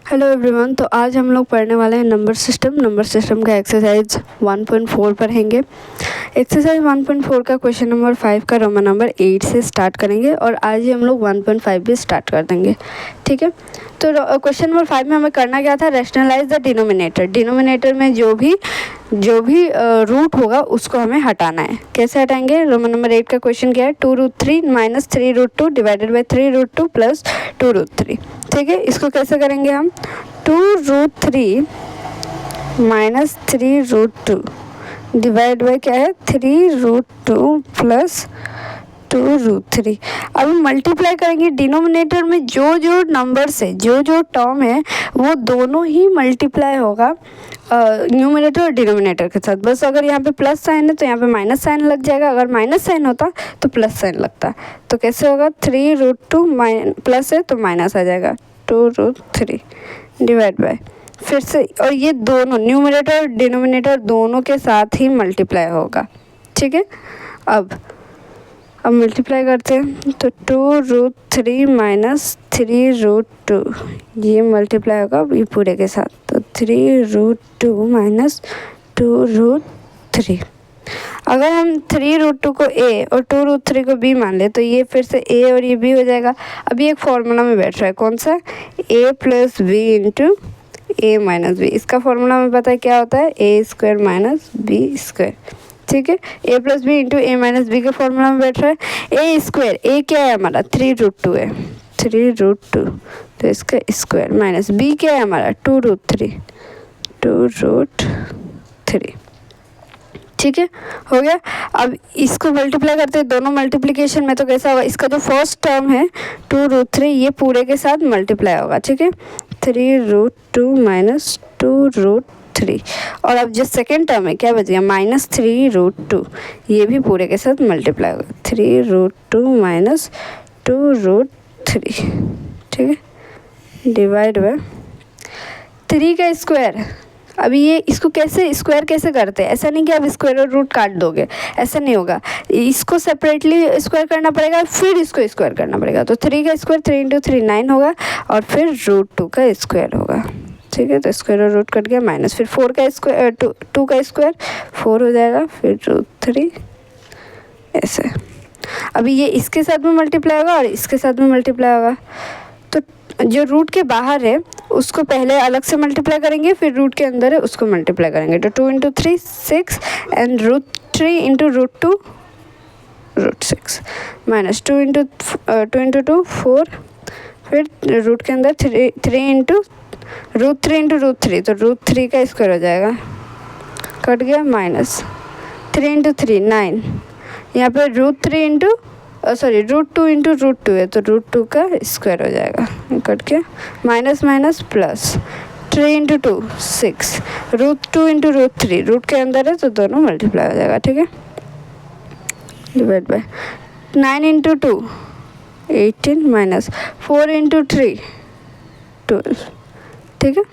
Hello everyone. तो आज हम लोग पढ़ने वाले हैं नंबर सिस्टम का एक्सरसाइज 1.4 पढ़ेंगे। एक्सरसाइज 1.4 का क्वेश्चन नंबर 5 का रोमन नंबर 8 से स्टार्ट करेंगे और आज ही हम लोग 1.5 भी स्टार्ट कर देंगे। ठीक है, तो क्वेश्चन नंबर 5 में हमें करना क्या था, रैशनलाइज द डिनोमिनेटर में जो भी रूट होगा उसको हमें हटाना है। कैसे हटाएंगे? रोमन नंबर 8 का क्वेश्चन क्या है, 2√3 माइनस 3√2 डिवाइडेड बाई 3√2 प्लस 2√3। ठीक है, इसको कैसे करेंगे हम, 2√3 माइनस 3√2 डिवाइड बाई क्या है 3√2 प्लस 2√3। अब हम मल्टीप्लाई करेंगे डिनोमिनेटर में जो नंबर से जो टर्म है वो दोनों ही मल्टीप्लाई होगा न्यूमरेटर और डिनोमिनेटर के साथ। बस अगर यहाँ पे प्लस साइन है तो यहाँ पे माइनस साइन लग जाएगा, अगर माइनस साइन होता तो प्लस साइन लगता। तो कैसे होगा, 3√2 प्लस है तो माइनस आ जाएगा 2√3 डिवाइड बाय फिर से, और ये दोनों न्यूमरेटर और डिनोमिनेटर दोनों के साथ ही मल्टीप्लाई होगा। ठीक है, अब मल्टीप्लाई करते हैं तो 2√3 माइनस 3√2 ये मल्टीप्लाई होगा ये पूरे के साथ, तो 3√2 माइनस 2√3। अगर हम 3√2 को a और 2√3 को b मान ले तो ये फिर से a और ये b हो जाएगा। अभी एक फॉर्मूला में बैठ रहा है, कौन सा, a plus B into A minus B. इसका फॉर्मूला हमें पता है क्या होता है, a square minus B square. ठीक है, a plus B into A minus B के फॉर्मूला में बैठ रहा है। a स्क्वायर, a क्या है हमारा 3√2 है, 3√2 तो इसका स्क्वायर माइनस b क्या है हमारा 2√3। ठीक है, हो गया। अब इसको मल्टीप्लाई करते हैं दोनों मल्टीप्लिकेशन में, तो कैसा होगा, इसका जो फर्स्ट टर्म है 2√3 ये पूरे के साथ मल्टीप्लाई होगा। ठीक है, 3√2 माइनस 2√3, और अब जो सेकेंड टर्म है क्या बच गया, माइनस 3√2 ये भी पूरे के साथ मल्टीप्लाई होगा, 3√2 माइनस 2√3। ठीक है, डिवाइड बाय 3 का स्क्वायर। अभी ये इसको कैसे स्क्वायर कैसे करते हैं, ऐसा नहीं कि आप स्क्वायर और रूट काट दोगे, ऐसा नहीं होगा, इसको सेपरेटली स्क्वायर करना पड़ेगा फिर इसको स्क्वायर करना पड़ेगा। तो 3 का स्क्वायर 3 इंटू 3 9 होगा और फिर √2 का स्क्वायर होगा। ठीक है, तो स्क्वायर और रूट कट गया, माइनस फिर 4 का स्क्वायर 2 का स्क्वायर 4 हो जाएगा, फिर √3 ऐसे। अभी ये इसके साथ में मल्टीप्लाई होगा और इसके साथ में मल्टीप्लाई होगा, तो जो रूट के बाहर है उसको पहले अलग से मल्टीप्लाई करेंगे, फिर रूट के अंदर है उसको मल्टीप्लाई करेंगे। तो 2 into 3 6 and √3 into √2 √6 minus 2 into 2 4, फिर रूट के अंदर 3 इंटू √3 इंटू √3 तो √3 का स्क्वायर हो जाएगा, कट गया, माइनस 3 इंटू 3 9, यहाँ पे √3 इंटू √2 इंटू √2 है तो √2 का स्क्वायर हो जाएगा, कट के minus minus plus 3 into 2 6 √2 into √3 root के अंदर है तो दोनों मल्टीप्लाई हो जाएगा। ठीक है, divide by 9 into 2 18 minus 4 into 3 12। ठीक है,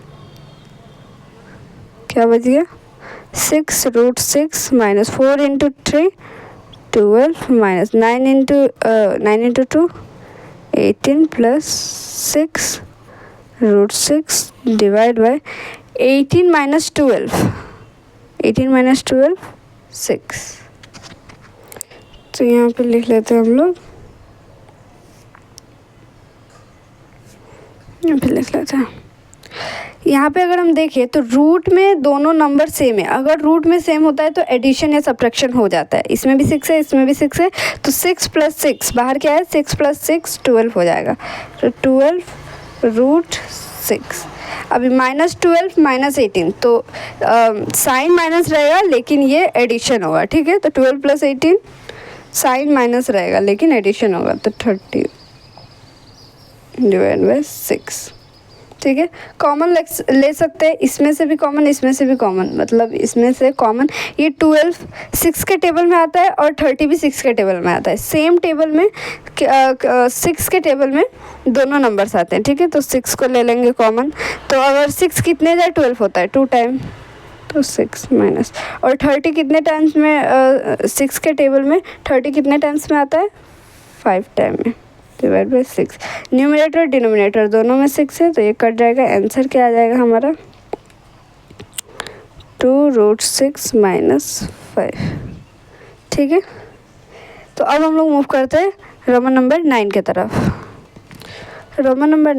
क्या बच गया, 6√6 minus 4 into 3 12 minus 9 into 2 18 plus 6 √6 divide by 18 minus 12 6। तो यहाँ पे लिख लेते हैं हम लोग, यहाँ पे लिख लेते हैं। यहाँ पे अगर हम देखें तो रूट में दोनों नंबर सेम है, अगर रूट में सेम होता है तो एडिशन या सब्ट्रैक्शन हो जाता है। इसमें भी 6 है इसमें भी 6 है, तो 6 प्लस 6 बाहर क्या है, 6 प्लस 6 12 हो जाएगा, तो 12√6। अभी माइनस 12 माइनस 18 तो साइन माइनस रहेगा लेकिन ये एडिशन होगा। ठीक है, तो 12 प्लस 18 साइन माइनस रहेगा लेकिन एडिशन होगा, तो 30 डिवाइड बाय 6। ठीक है, कॉमन ले सकते हैं, इसमें से भी कॉमन इसमें से भी कॉमन, मतलब इसमें से कॉमन ये 12 6 के टेबल में आता है और 30 भी 6 के टेबल में आता है। सेम टेबल में 6 के टेबल में दोनों नंबर्स आते हैं। ठीक है, तो 6 को ले लेंगे कॉमन, तो अगर 6 कितने जाए 12 होता है 2 टाइम, तो 6 माइनस, और 30 कितने टाइम्स में 6 के टेबल में 30 कितने टाइम्स में आता है 5 टाइम में, डिवाइड बाई 6। न्यूमरेटर डिनोमिनेटर दोनों में 6 है तो ये कट जाएगा। आंसर क्या आ जाएगा हमारा 2√6 - 5। ठीक है, तो अब हम लोग मूव करते हैं रोमन नंबर 9 की तरफ। रोमन नंबर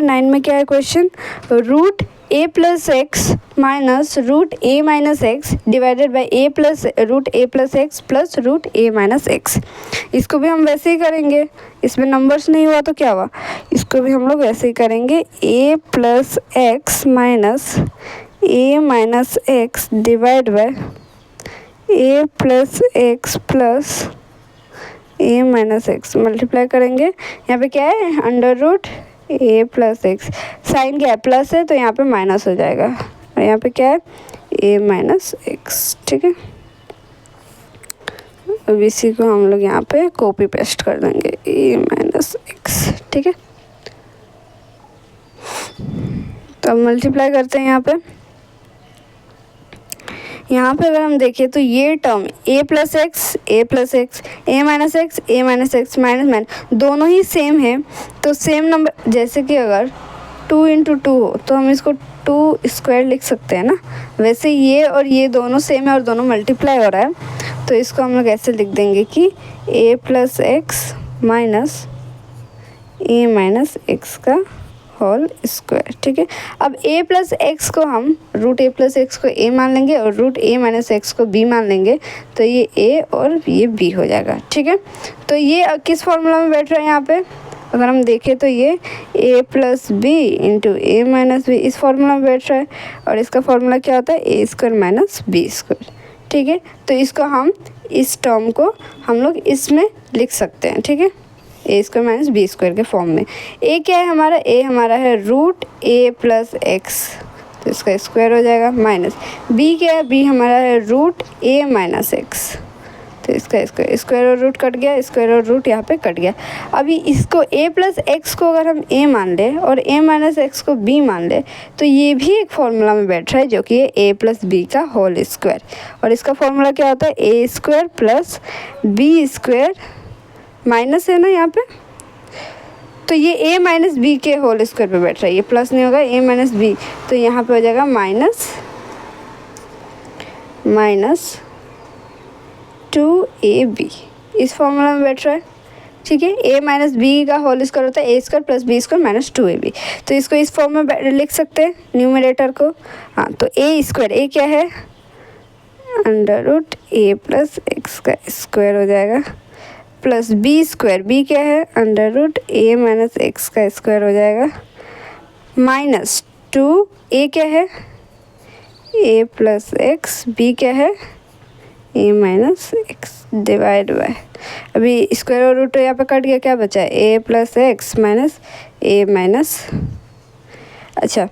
9 में क्या है question, root a plus x minus root a minus x divided by a plus root a plus x plus root a minus x. इसको भी हम वैसे ही करेंगे, इसमें नंबर्स नहीं हुआ तो क्या हुआ, इसको भी हम लोग वैसे ही करेंगे। a plus x minus a minus x divide by a plus x plus a minus x multiply करेंगे। यहाँ पे क्या है, under root a plus x, sign क्या है प्लस है तो यहाँ पे माइनस हो जाएगा, और यहाँ पे क्या है a माइनस एक्स। ठीक है, अब इसी को हम लोग यहाँ पे कॉपी पेस्ट कर देंगे a माइनस एक्स। ठीक है, तो अब मल्टीप्लाई करते हैं यहाँ पे अगर हम देखें तो ये term a plus x a minus x minus दोनों ही सेम है, तो सेम नंबर जैसे कि अगर 2 × 2 हो तो हम इसको 2 स्क्वायर लिख सकते हैं ना, वैसे ये और ये दोनों सेम है और दोनों मल्टीप्लाई हो रहा है, तो इसको हम लोग ऐसे लिख देंगे कि a plus x minus a minus x का होल स्क्वायर। ठीक है, अब a प्लस एक्स को हम रूट a प्लस एक्स को a मान लेंगे और रूट a माइनस एक्स को b मान लेंगे, तो ये a और ये b हो जाएगा। ठीक है, तो ये किस फॉर्मूला में बैठ रहा है, यहाँ पे अगर हम देखें तो ये a plus B into A minus B इस फॉर्मूला में बैठ रहा है, और इसका फॉर्मूला क्या होता है a square minus b square. ठीक है, तो इसको हम इस टर्म को हम लोग इसमें लिख सकते हैं। ठीक है, a square minus B square के फॉर्म में। a क्या है हमारा, a हमारा है रूट a प्लस एक्स, तो इसका स्क्वायर हो जाएगा, माइनस b क्या है, b हमारा है रूट a माइनस एक्स, तो इसका स्क्वायर और रूट कट गया, स्क्वायर और रूट यहाँ पे कट गया। अभी इसको a प्लस एक्स को अगर हम a मान ले और a माइनस एक्स को b मान ले, तो ये भी एक फॉर्मूला में बैठ रहा है जो कि है a प्लस बी का होल स्क्वायर, और इसका फॉर्मूला क्या होता है a square plus B square minus है ना यहाँ पे, तो ये a माइनस बी के होल स्क्वायर पे बैठ रहा है, ये प्लस नहीं होगा, a माइनस बी, तो यहाँ पे हो जाएगा माइनस 2ab, इस फॉर्मूला में बैठ रहा है। ठीक है, a माइनस बी का होल स्क्वायर होता है a square plus B square minus 2ab, तो इसको इस फॉर्म में लिख सकते हैं न्यूमरेटर को। हाँ, तो a स्क्वायर, a क्या है under root a plus x का स्क्वायर हो जाएगा, प्लस बी स्क्वायर, बी क्या है under root a minus x का स्क्वायर हो जाएगा, माइनस 2 a क्या है a प्लस एक्स, बी क्या है a minus x divide by, अभी स्क्वायर और रूट यहाँ पे कट गया, क्या बचा है a plus x minus a minus, अच्छा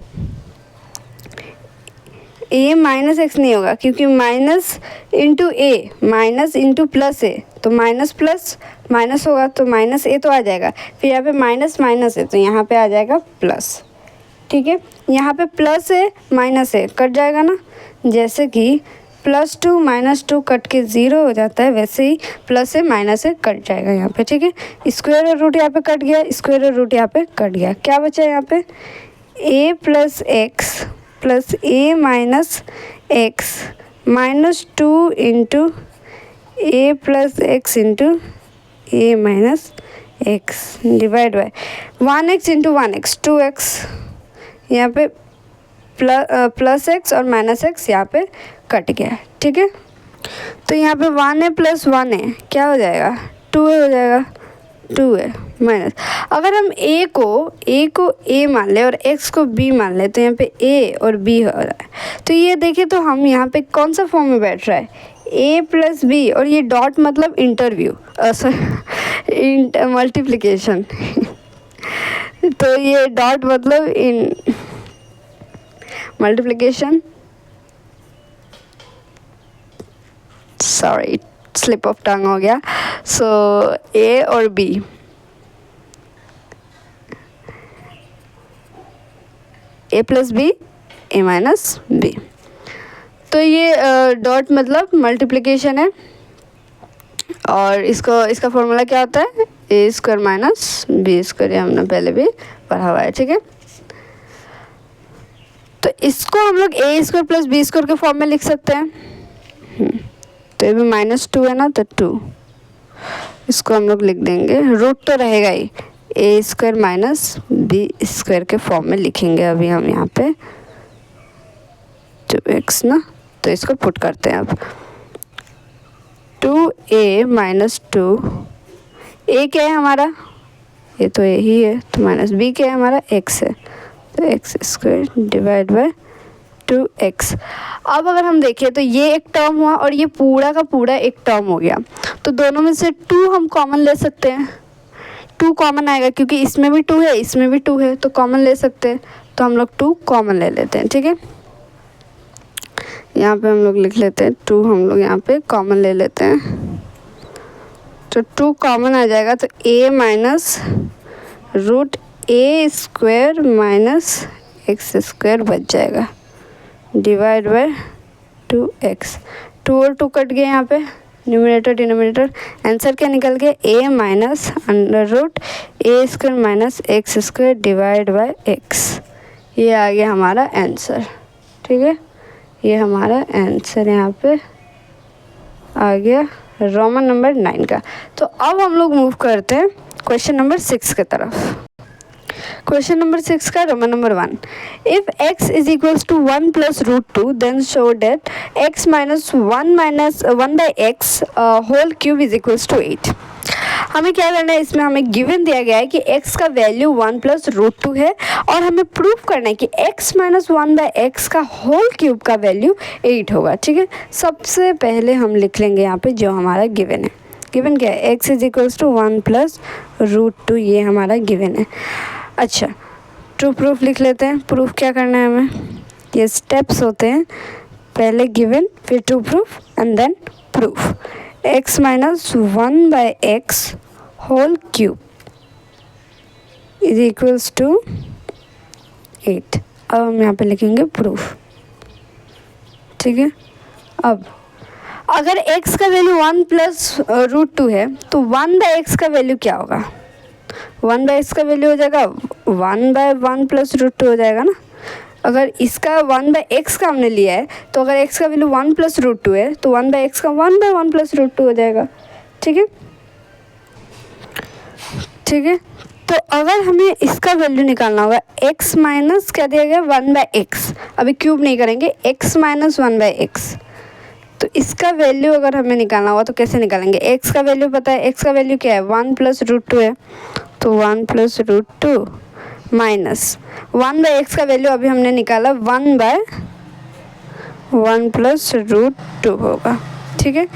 a माइनस एक्स नहीं होगा क्योंकि minus into a minus into plus a, तो माइनस प्लस माइनस होगा तो माइनस a तो आ जाएगा, फिर यहाँ पे माइनस माइनस है तो यहाँ पे आ जाएगा प्लस। ठीक है, यहाँ पे प्लस है माइनस है कट जाएगा ना, जैसे कि +2 -2 कट के 0 हो जाता है, वैसे ही प्लस है माइनस है कट जाएगा यहाँ पे। ठीक है, स्क्वायर और रूट यहाँ पे कट गया, स्क्वायर और रूट यहाँ पे कट गया, क्या बचा यहाँ पे a plus x plus a minus x minus 2 into a plus x into a minus x divide by 1x into 1x 2x, यहाँ पे प्लस एक्स और माइनस एक्स यहाँ पे कट गया। ठीक है, तो यहाँ पे 1 है प्लस 1 है क्या हो जाएगा 2 हो जाएगा, 2 है माइनस, अगर हम a को a मान ले और x को b मान ले तो यहाँ पे a और b हो रहा है, तो ये देखें तो हम यहाँ पे कौन सा फॉर्म में बैठ रहा है a प्लस बी, और ये डॉट मतलब इंटरव्यू मल्टीप्लिकेशन तो ये डॉट मतलब in multiplication, sorry slip of tongue हो गया। सो a और b, a plus B a minus B, तो ये डॉट मतलब मल्टीप्लिकेशन है, और इसका फॉर्मूला क्या होता है, ए स्क्वायर माइनस बी स्क्वायर, ये हमने पहले भी पढ़ा हुआ है, ठीक है। तो इसको हम लोग ए स्क्वायर प्लस बी स्क्वायर के फॉर्म में लिख सकते हैं। तो ये भी -2 है ना, तो 2 इसको हम लोग लिख देंगे, रूट तो रहेगा ही, ए स्क्वायर माइनस बी स्क्वायर के फॉर्म में लिखेंगे अभी हम यहाँ पे 2x ना। तो इसको पुट करते हैं अब, 2a माइनस 2, ए क्या है हमारा, ये तो ए ही है, तो माइनस बी क्या है हमारा, x है, तो x square divide bye 2x। अब अगर हम देखें तो ये एक टर्म हुआ और ये पूरा का पूरा एक टर्म हो गया, तो दोनों में से 2 हम कॉमन ले सकते हैं, 2 कॉमन आएगा क्योंकि इसमें भी 2 है इसमें भी 2 है, तो कॉमन ले सकते हैं, तो हम लोग 2 कॉमन ले लेते हैं, ठीक है। यहाँ पे हम लोग लिख लेते हैं 2, हम लोग यहाँ पे कॉमन ले लेते हैं, तो 2 कॉमन आ जाएगा, तो a minus root A square minus x square बच जाएगा डिवाइड बाय 2x। 2 और 2 कट गए यहाँ पे, न्यूमरेटर डिनोमिनेटर, आंसर क्या निकल गया, a minus under root A square minus x square divide by x। ये आ गया हमारा आंसर, ठीक है। ये हमारा आंसर यहाँ पे आ गया रोमन नंबर 9 का। तो अब हम लोग मूव करते हैं क्वेश्चन नंबर 6 की तरफ। क्वेश्चन नंबर 6 का roman number 1, if x is equals to 1 plus root 2 then show that x minus 1 by x whole cube is equals to 8। हमें क्या करना है, इसमें हमें गिवन दिया गया है कि x का वैल्यू 1 प्लस रूट 2 है और हमें प्रूफ करना है कि x माइनस 1 बाई एक्स का होल क्यूब का वैल्यू 8 होगा, ठीक है। सबसे पहले हम लिख लेंगे यहाँ पे जो हमारा गिवन है, गिवन क्या है, x is equals to 1 plus root 2, ये हमारा गिवन है। अच्छा, ट्रू प्रूफ लिख लेते हैं। प्रूफ क्या करना है हमें, ये स्टेप्स होते हैं, पहले गिवन फिर true proof and then proof. x minus 1 by x whole cube is equals to 8। अब हम यहाँ पे लिखेंगे प्रूफ, ठीक है। अब अगर x का वैल्यू 1 प्लस रूट 2 है तो 1 बाई एक्स का वैल्यू क्या होगा, 1 बाई एक्स का वैल्यू हो जाएगा 1 बाई 1 प्लस रूट 2 हो जाएगा ना। अगर इसका 1 बाई एक्स का हमने लिया है तो अगर x का वैल्यू 1 प्लस रूट 2 है तो 1 बाई एक्स का 1 बाई 1 प्लस रूट 2 हो जाएगा, ठीक है, ठीक है। तो अगर हमें इसका वैल्यू निकालना होगा, x माइनस क्या दिया गया 1 बाई एक्स, अभी क्यूब नहीं करेंगे, x माइनस 1 बाई एक्स, तो इसका वैल्यू अगर हमें निकालना होगा तो कैसे निकालेंगे, x का वैल्यू पता है, x का वैल्यू क्या है 1 प्लस रूट 2 है, तो 1 plus root 2 minus 1 by x का वैल्यू अभी हमने निकाला 1 बाय 1 प्लस रूट 2 होगा, ठीक है।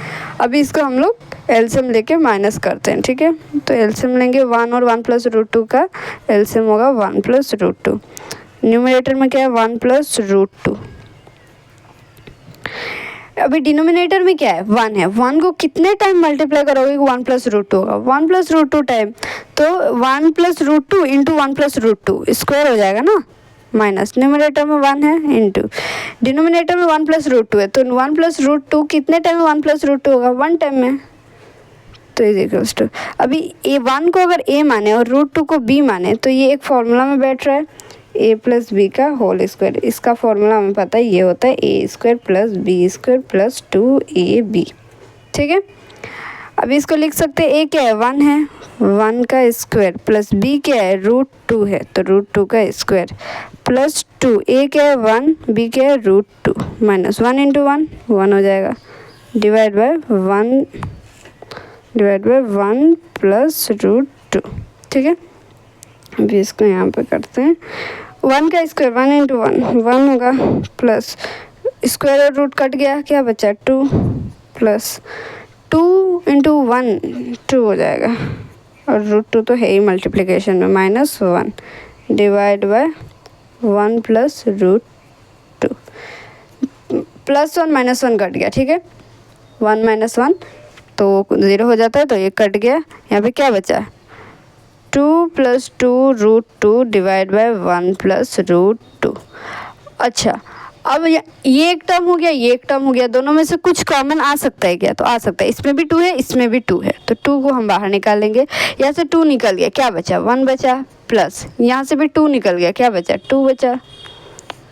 अभी इसको हम लोग एलसीएम लेके माइनस करते हैं, ठीक है। तो एलसीएम लेंगे 1 और 1 प्लस रूट 2 का एलसीएम होगा 1 प्लस रूट 2। न्यूमरेटर में क्या है 1 प्लस रूट 2। अभी डिनोमिनेटर में क्या है 1 है, 1 को कितने टाइम मल्टीप्लाई करोगे 1 प्लस रूट 2 होगा, 1 प्लस रूट 2 टाइम, तो 1 plus root 2 into 1 plus root 2 square हो जाएगा ना, माइनस न्यूमरेटर में 1 है इंटू डिनोमिनेटर में 1 प्लस रूट 2 है, तो 1 प्लस रूट 2 कितने टाइम में 1 प्लस रूट 2 होगा 1 टाइम में, तो इज इक्वल्स टू, अभी ए 1 को अगर a माने और रूट 2 को b माने तो ये एक फॉर्मूला में बैठ रहा है a प्लस बी का होल स्क्वायर। इसका फॉर्मूला हमें पता है, ये होता है a square plus B square plus 2ab, ठीक है। अब इसको लिख सकते हैं a क्या है 1 है, 1 का स्क्वायर प्लस b क्या है रूट 2 है, तो रूट 2 का स्क्वायर प्लस 2, a क्या है 1, b क्या है रूट 2, माइनस 1 इंटू 1 1 हो जाएगा, डिवाइड बाय 1 प्लस रूट 2, ठीक है। अभी इसको यहाँ पे करते हैं, 1 का स्क्वायर 1 इंटू 1 होगा, प्लस स्क्वायर और रूट कट गया, क्या बचा 2, प्लस 2 इंटू 1 2 हो जाएगा, और रूट 2 तो है ही मल्टीप्लिकेशन में, minus 1 divide by 1 plus root 2, plus 1 minus 1 cut गया, ठीक है, 1 माइनस 1 तो 0 हो जाता है, तो ये कट गया, यहाँ पे क्या बचा 2 plus 2 root 2 divide by 1 plus root 2। अच्छा, अब ये एक टर्म हो गया, ये एक टर्म हो गया, दोनों में से कुछ कॉमन आ सकता है क्या? तो आ सकता है, इसमें भी 2 है, इसमें भी 2 है, तो 2 को हम बाहर निकालेंगे। यहाँ से 2 निकल गया, क्या बचा? 1 बचा, प्लस यहाँ से भी 2 निकल गया, क्या बचा? 2 बचा,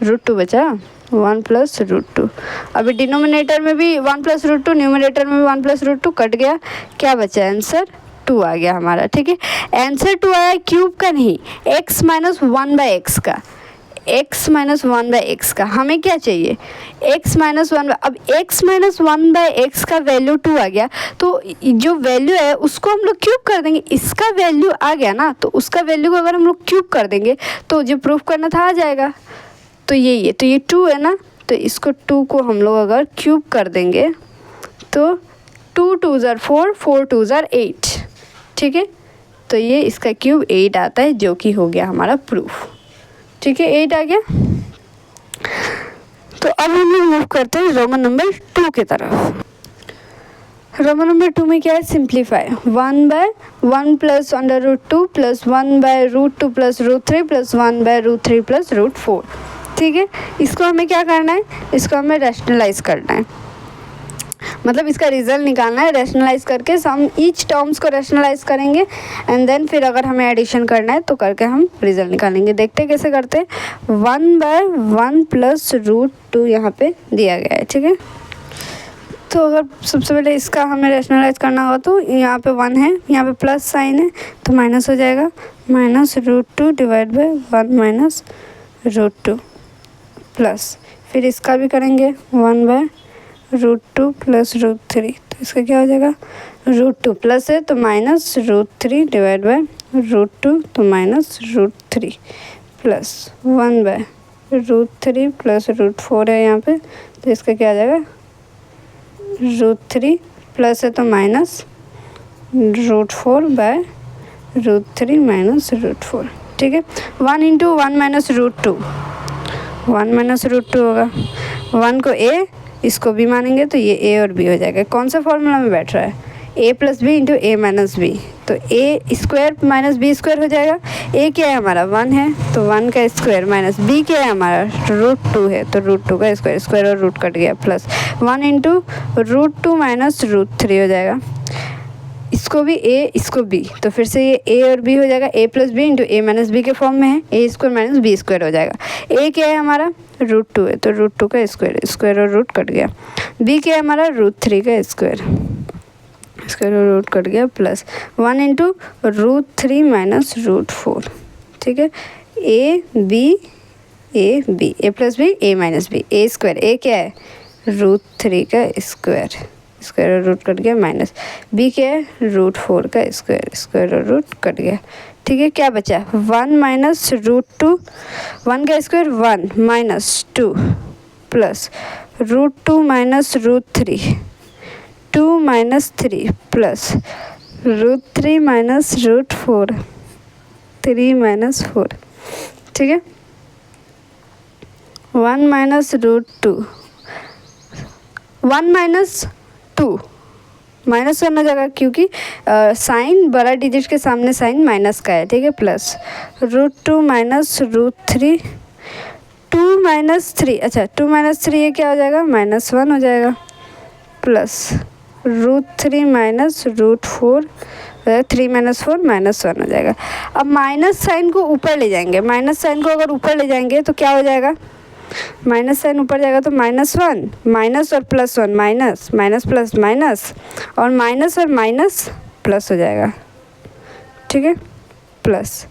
√2 बचा, 1 प्लस √2। अभी डिनोमिनेटर में भी 1 प्लस √2, न्यूमरेटर में भी 1 प्लस √2 कट गया, क्या बचा? आंसर 2 आ गया हमारा। ठीक है, आंसर 2 आया, क्यूब का नहीं, x माइनस 1/x का, x माइनस 1/x का। हमें क्या चाहिए? x minus 1। अब x माइनस 1/x का वैल्यू 2 आ गया, तो जो वैल्यू है उसको हम लोग क्यूब कर देंगे। इसका वैल्यू आ गया ना, तो उसका वैल्यू को अगर हम लोग क्यूब कर देंगे तो जो प्रूफ करना था आ जाएगा। तो ये 2 है ना, तो इसको 2 को हम लोग अगर क्यूब कर देंगे तो 2 2s are 4, 4 2s are 8। ठीक है, तो ये इसका क्यूब 8 आता है, जो कि हो गया हमारा प्रूफ। ठीक है, 8 आ गया। तो अब हम लोग मूव करते हैं रोमन नंबर 2 की तरफ। रोमन नंबर 2 में क्या है? Simplify. 1/1 plus √2 plus 1/√2 plus √3 plus 1/√3 plus √4। ठीक है, इसको हमें क्या करना है? इसको हमें रैशनलाइज करना है, मतलब इसका रिजल्ट निकालना है। रैशनलाइज करके हम ईच टर्म्स को रैशनलाइज करेंगे एंड देन फिर अगर हमें एडिशन करना है तो करके हम रिजल्ट निकालेंगे। देखते हैं कैसे करते हैं। 1/1 प्लस √2 यहाँ पे दिया गया है। ठीक है, तो अगर सबसे पहले इसका हमें रैशनलाइज करना होगा तो यहाँ पे 1 है, यहाँ पे प्लस साइन है तो माइनस हो जाएगा, minus √2 divide by 1 minus √2 plus, फिर इसका भी करेंगे 1/√2 प्लस √3, तो इसका क्या हो जाएगा? √2 प्लस है तो माइनस √3 डिवाइड बाई √2, तो माइनस √3 प्लस 1/√3 प्लस √4 है यहाँ पे, तो इसका क्या आ जाएगा? √3 प्लस है तो माइनस √4/√3 माइनस √4। ठीक है, 1 इंटू 1 माइनस √2, 1 माइनस √2 होगा, 1 को a इसको b मानेंगे तो ये a और b हो जाएगा। कौन सा फॉर्मूला में बैठ रहा है? a plus B into a minus B, तो a square minus b square हो जाएगा। a क्या है हमारा? 1 है, तो 1 का स्क्वायर माइनस b क्या है हमारा? √2 है, तो √2 का स्क्वायर, स्क्वायर और रूट कट गया, प्लस 1 इंटू √2 माइनस √3 हो जाएगा। इसको भी a इसको b, तो फिर से ये a और b हो जाएगा, a plus B into a minus B के फॉर्म में है, a square minus b square हो जाएगा। a क्या है हमारा? √2 है, तो √2 का स्क्वायर, स्क्वायर और रूट कट गया। b क्या है हमारा? √3 का स्क्वायर, स्क्वायर और रूट कट गया, प्लस 1 इंटू √3 माइनस √4। ठीक है, a plus B a minus B, a square, a क्या है? √3 का स्क्वायर, स्क्वायर और रूट कट गया, माइनस b क्या है? √4 का स्क्वायर, स्क्वायर और रूट कट गया। ठीक है, क्या बचा? 1 माइनस √2, 1 का square 1 minus 2 plus √2 minus √3, 2 minus 3 plus √3 minus √4, 3 minus 4। ठीक है, 1 माइनस √2, 1 माइनस 2 माइनस करना जाएगा क्योंकि साइन बड़ा डिजिट के सामने साइन माइनस का है। ठीक है, प्लस √2 माइनस √3, 2 माइनस 3, अच्छा 2 माइनस 3 ये क्या हो जाएगा? -1 हो जाएगा, प्लस √3 माइनस √4, 3 माइनस 4 -1 हो जाएगा। अब माइनस साइन को ऊपर ले जाएंगे, माइनस साइन को अगर ऊपर ले जाएंगे तो क्या हो जाएगा? माइनस साइन ऊपर जाएगा तो -1, माइनस और +1 माइनस, माइनस प्लस माइनस, और माइनस और माइनस प्लस हो जाएगा। ठीक है, प्लस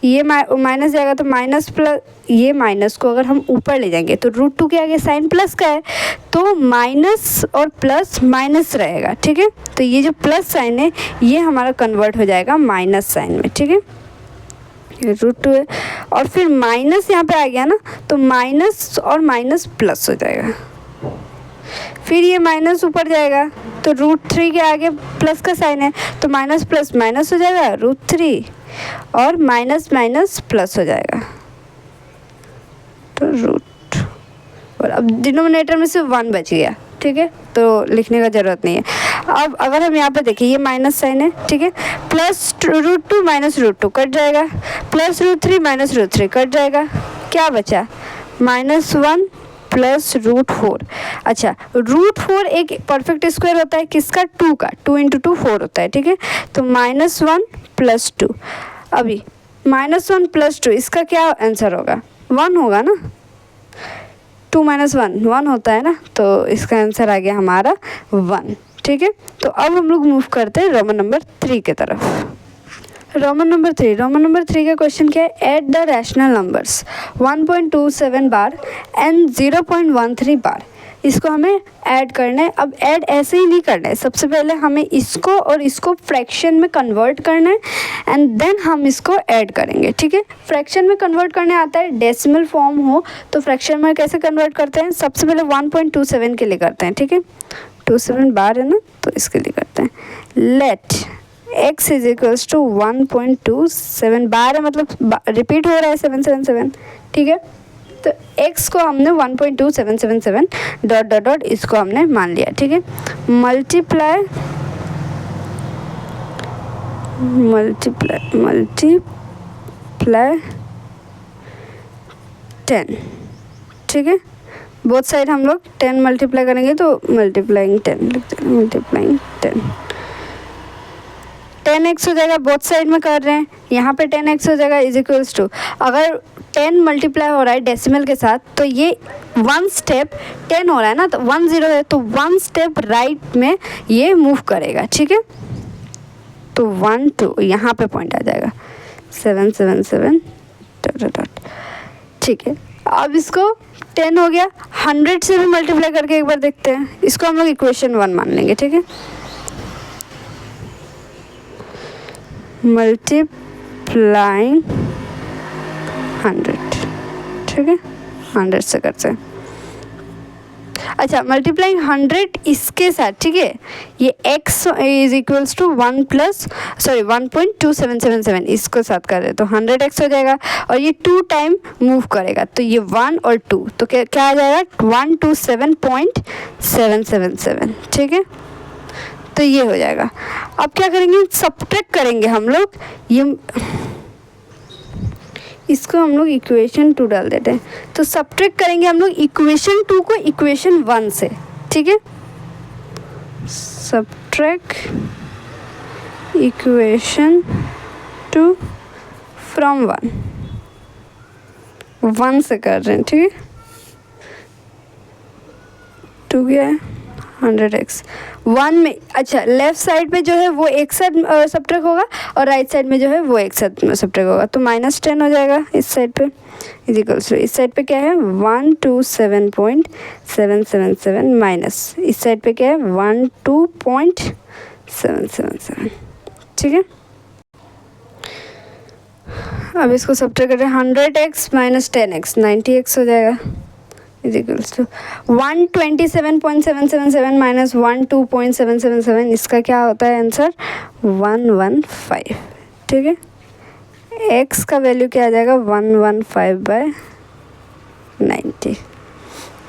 ये माइनस जाएगा तो माइनस प्लस, ये माइनस को अगर हम ऊपर ले जाएंगे तो √2 के आगे साइन प्लस का है तो माइनस और प्लस माइनस रहेगा। ठीक है, तो ये जो प्लस साइन है ये हमारा कन्वर्ट हो जाएगा माइनस साइन में। ठीक है, √2 है और फिर माइनस यहाँ पे आ गया ना, तो माइनस और माइनस प्लस हो जाएगा, फिर ये माइनस ऊपर जाएगा तो √3 के आगे प्लस का साइन है तो माइनस प्लस माइनस हो जाएगा √3, और माइनस माइनस प्लस हो जाएगा तो रूट, और अब डिनोमिनेटर में से 1 बच गया। ठीक है, तो लिखने का ज़रूरत नहीं है। अब अगर हम यहाँ पे देखें ये माइनस साइन है, ठीक है, प्लस √2 माइनस √2 कट जाएगा, प्लस √3 माइनस √3 कट जाएगा, क्या बचा? -1 प्लस रूट 4। अच्छा, रूट 4 एक परफेक्ट स्क्वायर होता है किसका? 2 का। 2 इंटू 2 4 होता है, ठीक है। तो -1 प्लस 2, अभी -1 प्लस 2 इसका क्या आंसर होगा? 1 होगा ना। 2 - 1 1 होता है ना, तो इसका आंसर आ गया हमारा 1, ठीक है। तो अब हम लोग मूव करते हैं रोमन नंबर 3 के तरफ। रोमन नंबर 3 का क्वेश्चन क्या है? Add the rational numbers 1.27 bar and 0.13 बार। इसको हमें ऐड करना है। अब ऐड ऐसे ही नहीं करना है, सबसे पहले हमें इसको और इसको फ्रैक्शन में कन्वर्ट करना है एंड देन हम इसको ऐड करेंगे, ठीक है। फ्रैक्शन में कन्वर्ट करने आता है, डेसिमल फॉर्म हो तो फ्रैक्शन में कैसे कन्वर्ट करते हैं? सबसे पहले 1.27 के लिए करते हैं, ठीक है। 27 बार है ना, तो इसके लिए करते हैं। Let x is equals to 1.27 bar है, मतलब रिपीट हो रहा है 777, ठीक है। तो x को हमने 1.2777 डॉट डॉट डॉट इसको हमने मान लिया, ठीक है। मल्टीप्लाई 10, ठीक है। बोथ साइड हम लोग 10 मल्टीप्लाई करेंगे तो मल्टीप्लाइंग 10 लिखते हैं, मल्टीप्लाइंग 10x हो जाएगा। बोथ साइड में कर रहे हैं, यहाँ पे 10x हो जाएगा इज इक्वल्स टू, अगर 10 मल्टीप्लाई हो रहा है डेसिमल के साथ तो ये 1 स्टेप 10 हो रहा है ना, तो 1 0 है तो 1 स्टेप राइट में ये मूव करेगा, ठीक है। तो 1 2 यहाँ पे पॉइंट आ जाएगा 777 डॉट डॉट, ठीक है। अब इसको 10 हो गया, 100 से भी मल्टीप्लाई करके एक बार देखते हैं। इसको हम लोग इक्वेशन 1 मान लेंगे, ठीक है। मल्टीप्लाइंग 100, ठीक है, 100 से करते हैं। अच्छा, मल्टीप्लाइंग 100 इसके साथ, ठीक है, ये x इज इक्वल्स टू 1.2777 इसको साथ कर रहे तो 100x हो जाएगा और ये 2 टाइम मूव करेगा तो ये 1 और 2 तो क्या आ जाएगा? 127.777, ठीक है। तो ये हो जाएगा। अब क्या करेंगे? सब्ट्रैक्ट करेंगे हम लोग, ये इसको हम लोग इक्वेशन 2 डाल देते हैं। तो सब्ट्रैक्ट करेंगे हम लोग इक्वेशन 2 को इक्वेशन 1 से, ठीक है। सब्ट्रैक्ट इक्वेशन 2 फ्रॉम 1 से कर रहे हैं, ठीक है। 2 क्या है? 100x 1 में। अच्छा, लेफ्ट साइड में जो है वो एक साथ सब्ट्रैक्ट होगा और राइट साइड में जो है वो एक साथ सब्ट्रैक्ट होगा, तो -10 हो जाएगा इस साइड पे इज इक्वल्स टू, इस साइड पे क्या है 127.777 माइनस इस साइड पे क्या है 12.777, ठीक है। अब इसको सब्ट्रैक्ट करें 100x माइनस 10x 90x हो जाएगा इज इक्वल्स टू 127.777 माइनस 12.777, इसका क्या होता है आंसर? 115, ठीक है। x का वैल्यू क्या आ जाएगा? 115/90,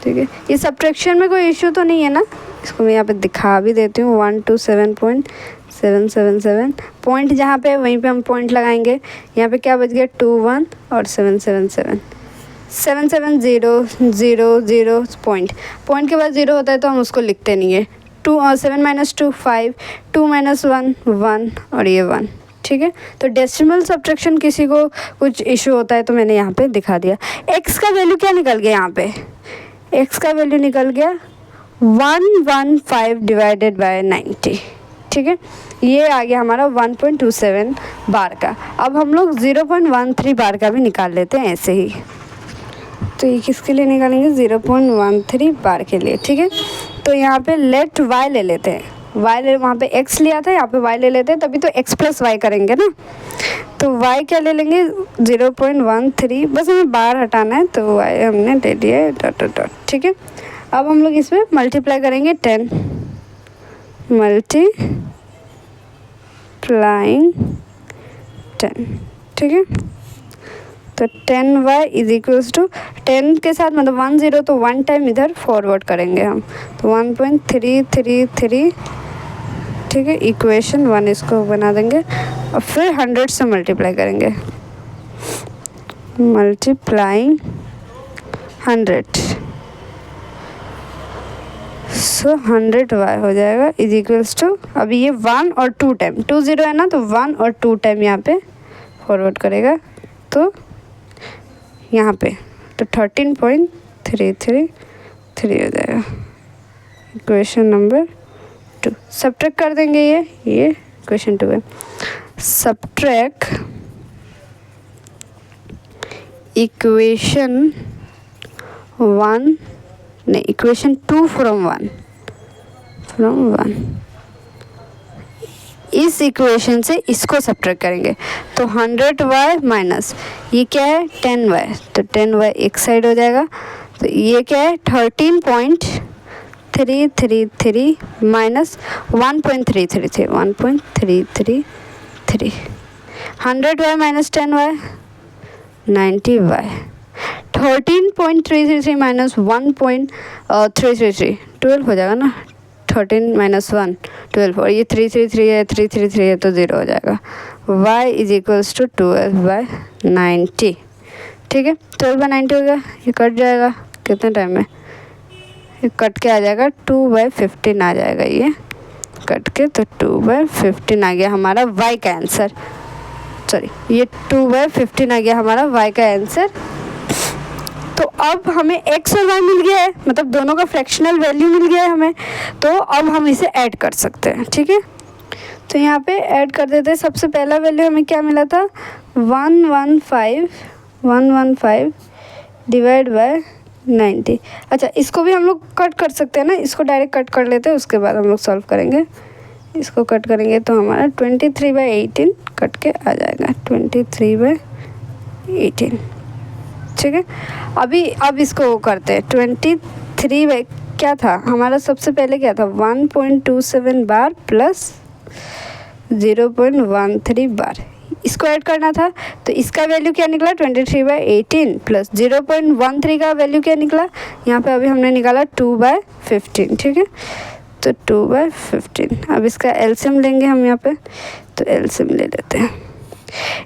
ठीक है। ये सब्ट्रैक्शन में कोई इश्यू तो नहीं है ना? इसको मैं यहाँ पे दिखा भी देती हूँ। 127.777 पॉइंट जहाँ पे वहीं पे हम पॉइंट लगाएंगे। यहाँ पे क्या बच गया? 2 1 और 777 770 पॉइंट के बाद 0 होता है तो हम उसको लिखते नहीं है। 2 और 7 - 2 5, 2 - 1 1 और ये 1, ठीक है। तो डेसिमल सब्ट्रैक्शन किसी को कुछ इशू होता है तो मैंने यहाँ पे दिखा दिया। x का वैल्यू क्या निकल गया? यहाँ पे x का वैल्यू निकल गया 115/90, ठीक है। ये आ गया हमारा 1.27 बार का। अब हम लोग 0.13 बार का भी निकाल लेते हैं ऐसे ही। तो ये किसके लिए निकालेंगे? 0.13 बार के लिए, ठीक है। तो यहाँ पे लेट y ले लेते हैं। y ले, वहाँ पे x लिया था, यहाँ पे y ले लेते हैं, तभी तो x + y करेंगे ना। तो y क्या ले लेंगे? 0.13, बस हमें बार हटाना है तो y हमने ले लिया डॉट डॉट डॉट, ठीक है। अब हम लोग इसमें मल्टीप्लाई करेंगे 10 मल्टीप्लाइंग 10, ठीक है। तो 10y इज इक्वल्स टू 10 के साथ मतलब 1 0 तो 1 टाइम इधर फॉरवर्ड करेंगे हम, तो 1.333, ठीक है। इक्वेशन 1 इसको बना देंगे और फिर 100 से मल्टीप्लाई करेंगे। मल्टीप्लाइंग 100 सो 100y हो जाएगा इज इक्वल्स टू, अभी ये 1 और 2 टाइम, 2 0 है ना, तो 1 और 2 टाइम यहाँ पे फॉरवर्ड करेगा, तो यहाँ पे तो 13.333 हो जाएगा। इक्वेशन नंबर 2 सब्ट्रैक्ट कर देंगे, ये क्वेश्चन 2 है। सब्ट्रैक्ट इक्वेशन 1 नहीं, इक्वेशन 2 फ्रॉम 1 इस इक्वेशन से इसको सब्ट्रैक्ट करेंगे, तो 100y माइनस ये क्या है 10y, तो 10y एक साइड हो जाएगा, तो ये क्या है 13.333 minus 1.333 1.333 100y minus 10y 90y 13.333 minus 1.333 12 हो जाएगा ना, 13 माइनस 1 12, और ये 333 है 333 है तो 0 हो जाएगा। y इज इक्वल्स टू 12/90, ठीक है 12/90 हो गया, ये कट जाएगा कितने टाइम में, ये कट के आ जाएगा 2/15 आ जाएगा, ये कट के तो 2/15 आ गया हमारा y का आंसर, सॉरी ये 2/15 आ गया हमारा y का आंसर। तो अब हमें x और y मिल गया है, मतलब दोनों का फ्रैक्शनल वैल्यू मिल गया है हमें, तो अब हम इसे ऐड कर सकते हैं, ठीक है। तो यहाँ पे ऐड कर देते हैं। सबसे पहला वैल्यू हमें क्या मिला था 115 डिवाइड बाय 90। अच्छा इसको भी हम लोग कट कर सकते हैं ना, इसको डायरेक्ट कट कर लेते हैं, उसके बाद हम लोग सॉल्व करेंगे। इसको कट करेंगे तो हमारा 23/18 कट के आ जाएगा 23/18, ठीक है। अब इसको करते हैं 23 क्या था हमारा, सबसे पहले क्या था 1.27 बार प्लस 0.13 बार, इसको ऐड करना था, तो इसका वैल्यू क्या निकला 23/18 प्लस 0.13 का वैल्यू क्या निकला, यहाँ पे अभी हमने निकाला 2/15, ठीक है, तो 2/15। अब इसका एलसीएम लेंगे हम यहाँ पे, तो एलसीएम ले लेते हैं,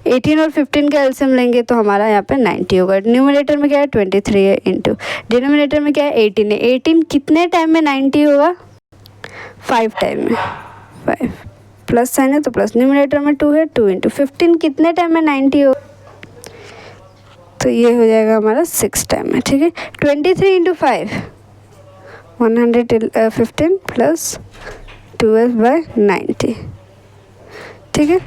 18 और 15 का एलसीएम लेंगे तो हमारा यहाँ पे 90 होगा। न्यूमरेटर में क्या है 23 है, इंटू डिनोमिनेटर में क्या है 18 है। 18 कितने टाइम में 90 होगा 5 टाइम में, 5 प्लस साइन है तो प्लस, न्यूमरेटर में 2 है 2 इंटू 15 कितने टाइम में 90 हो, तो ये हो जाएगा हमारा 6 टाइम में, ठीक है। 23 इंटू 5 115 प्लस 12/90, ठीक है।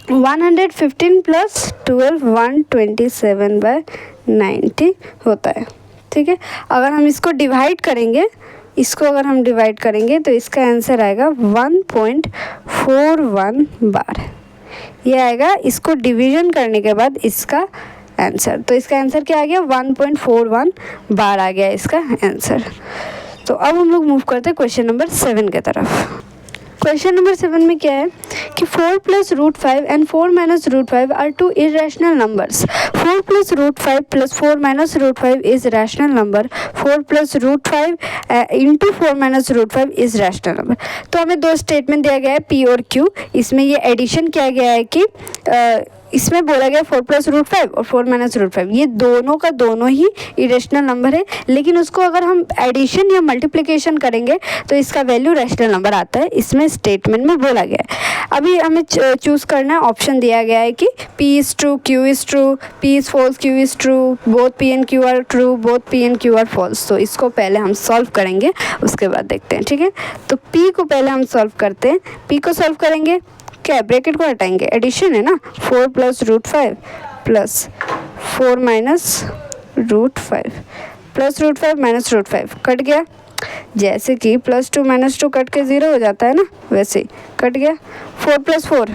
115 प्लस 12 127/90 होता है, ठीक है। अगर हम इसको डिवाइड करेंगे, अगर हम डिवाइड करेंगे तो इसका आंसर आएगा 1.41 बार, ये आएगा इसको डिवीजन करने के बाद इसका आंसर। तो इसका आंसर क्या आ गया 1.41 बार आ गया इसका आंसर। तो अब हम लोग मूव करते हैं क्वेश्चन नंबर 7 की तरफ। क्वेश्चन नंबर 7 में क्या है कि 4 + √5 and 4 - √5 are two irrational numbers. 4 + √5 + 4 - √5 is rational number. 4 + √5 into 4 - √5 is rational number. तो हमें दो स्टेटमेंट दिया गया है P और Q, इसमें ये एडिशन किया गया है कि इसमें बोला गया 4 + √5 और 4 - √5 ये दोनों का दोनों ही इरेशनल नंबर है, लेकिन उसको अगर हम एडिशन या मल्टीप्लिकेशन करेंगे तो इसका वैल्यू रैशनल नंबर आता है, इसमें स्टेटमेंट में बोला गया है। अभी हमें चूज़ करना है, ऑप्शन दिया गया है कि P is true, Q is true, P is false, Q is true, both P and Q are true, both P and Q are false। तो इसको पहले हम सॉल्व करेंगे, उसके बाद देखते हैं, ठीक है। तो P को पहले हम सॉल्व करते हैं। P को सॉल्व करेंगे, क्या ब्रैकेट को हटाएंगे, एडिशन है ना, 4 + √5 प्लस 4 - √5 प्लस √5 माइनस √5 कट गया, जैसे कि +2 - 2 कट के 0 हो जाता है ना, वैसे ही कट गया। 4 + 4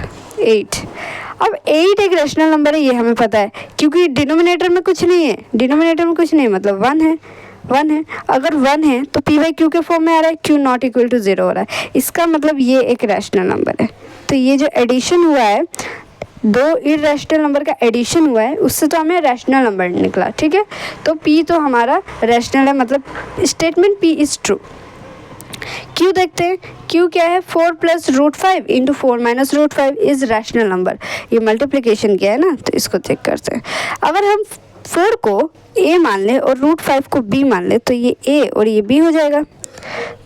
8। अब 8 एक रैशनल नंबर है, ये हमें पता है, क्योंकि डिनोमिनेटर में कुछ नहीं है, मतलब 1 है। अगर 1 है तो P/Q के फॉर्म में आ रहा है, Q ≠ = 0 हो रहा है, इसका मतलब ये एक रैशनल नंबर है। तो ये जो एडिशन हुआ है, दो इरेशनल नंबर का एडिशन हुआ है, उससे तो हमें रैशनल नंबर निकला, ठीक है। तो P तो हमारा रैशनल है, मतलब statement P is true. Q देखते हैं, Q क्या है 4 + √5 इंटू 4 - √5 इज़ रैशनल नंबर, ये मल्टीप्लिकेशन किया है ना, तो इसको चेक करते हैं। अगर हम 4 को A मान ले और √5 को B मान ले तो ये A और ये B हो जाएगा,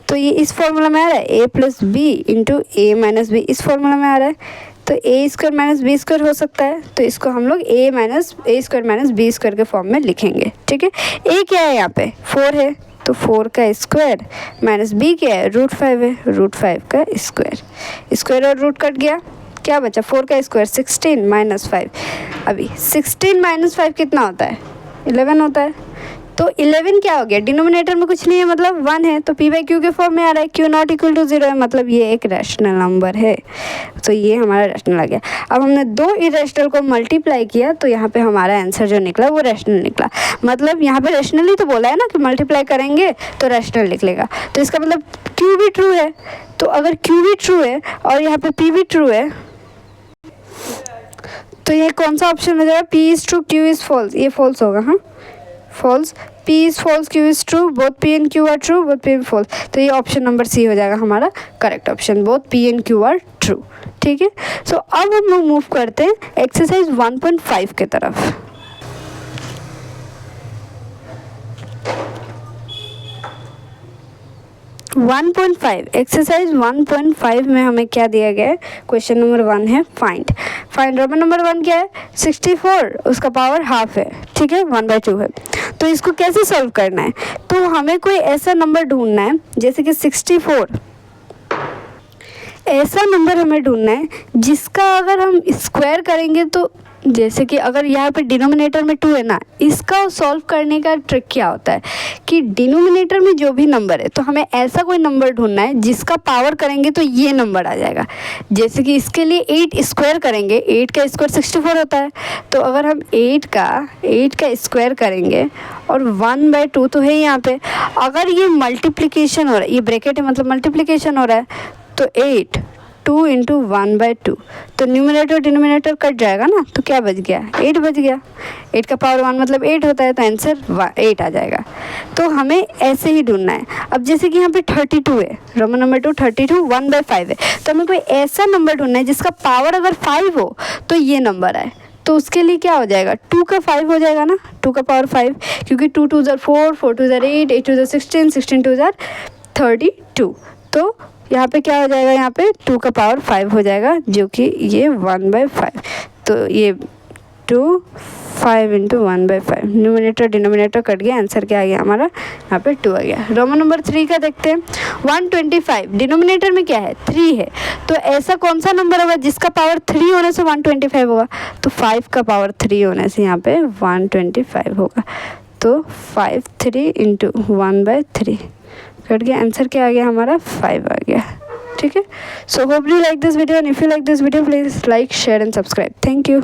तो ये इस फॉर्मूला में आ रहा है ए plus B into A minus B, इस फॉर्मूला में आ रहा है। तो ए स्क्वायर माइनस बी स्क्वायर हो सकता है, तो इसको हम लोग ए स्क्वायर माइनस बी स्क्वायर के फॉर्म में लिखेंगे, ठीक है। ए क्या है यहाँ पे 4 है, तो 4 का स्क्वायर माइनस बी क्या है √5 है, √5 का स्क्वायर और रूट कट गया, क्या बचा 4 का स्क्वायर 16 माइनस 5। अभी 16 माइनस 5 कितना होता है 11 होता है। तो 11 क्या हो गया, डिनोमिनेटर में कुछ नहीं है मतलब 1 है, तो p/q के फॉर्म में आ रहा है, q नॉट इक्वल टू 0 है, मतलब ये एक रैशनल नंबर है। तो ये हमारा रैशनल आ गया। अब हमने दो इरेशनल को मल्टीप्लाई किया तो यहाँ पे हमारा आंसर जो निकला वो रैशनल निकला। मतलब यहाँ पे रैशनल ही तो बोला है ना कि मल्टीप्लाई करेंगे तो रैशनल निकलेगा, तो इसका मतलब q भी ट्रू है। तो अगर q भी ट्रू है और यहाँ पे p भी ट्रू है तो ये कौन सा ऑप्शन हो जाएगा, p is true q is false, ये फॉल्स होगा। हाँ false, p is false q is true, both p and q are true, both p and false. तो ये ऑप्शन नंबर सी हो जाएगा हमारा correct option, both p and q are true, ठीक है। सो अब हम लोग मूव करते हैं एक्सरसाइज 1.5 के तरफ। एक्सरसाइज 1.5 में हमें क्या दिया गया है, क्वेश्चन नंबर 1 है फाइंड रोमन नंबर 1 क्या है 64, उसका पावर हाफ है, ठीक है 1/2 है। तो इसको कैसे सॉल्व करना है, तो हमें कोई ऐसा नंबर ढूंढना है जैसे कि 64, ऐसा नंबर हमें ढूंढना है जिसका अगर हम स्क्वायर करेंगे तो, जैसे कि अगर यहाँ पे डिनोमिनेटर में 2 है ना, इसका सॉल्व करने का ट्रिक क्या होता है कि डिनोमिनेटर में जो भी नंबर है तो हमें ऐसा कोई नंबर ढूंढना है जिसका पावर करेंगे तो ये नंबर आ जाएगा। जैसे कि इसके लिए 8 स्क्वायर करेंगे, 8 का स्क्वायर 64 होता है, तो अगर हम 8 का स्क्वायर करेंगे और 1/2 तो है यहाँ पे, अगर ये मल्टीप्लिकेशन हो रहा है, ये ब्रैकेट है मतलब मल्टीप्लिकेशन हो रहा है, तो 2 इंटू 1/2, तो न्यूमिनेटर डिनोमिनेटर कट जाएगा ना, तो क्या बच गया 8 बच गया। 8 का पावर 1 मतलब 8 होता है, तो आंसर 8 आ जाएगा। तो हमें ऐसे ही ढूंढना है। अब जैसे कि यहाँ पे 32 है, रोमन नंबर 2 32 1/5 है, तो हमें कोई ऐसा नंबर ढूंढना है जिसका पावर अगर 5 हो तो ये नंबर आए। तो उसके लिए क्या हो जाएगा 2 का 5 हो जाएगा ना, 2 का पावर 5, क्योंकि 2 2 ज़र 4, 4 2 ज़र 8, 8 2 ज़र 16, 16 2 ज़र 32। तो यहाँ पे क्या हो जाएगा, यहाँ पे 2 का पावर 5 हो जाएगा, जो कि ये 1/5। तो ये 2 5 इंटू 1/5, न्यूमिनेटर डिनोमिनेटर कट गया, आंसर क्या आ गया हमारा यहाँ पे 2 आ गया। रोमन नंबर 3 का देखते हैं 125, डिनोमिनेटर में क्या है 3 है, तो ऐसा कौन सा नंबर होगा जिसका पावर 3 होने से 125 होगा, तो 5 का पावर 3 होने से यहाँ पे 125 होगा। तो 5 3 इंटू 1/3 कट गया, आंसर क्या आ गया हमारा 5 आ गया, ठीक है। So hope you like this video, and if you like this video please like share and subscribe. Thank you.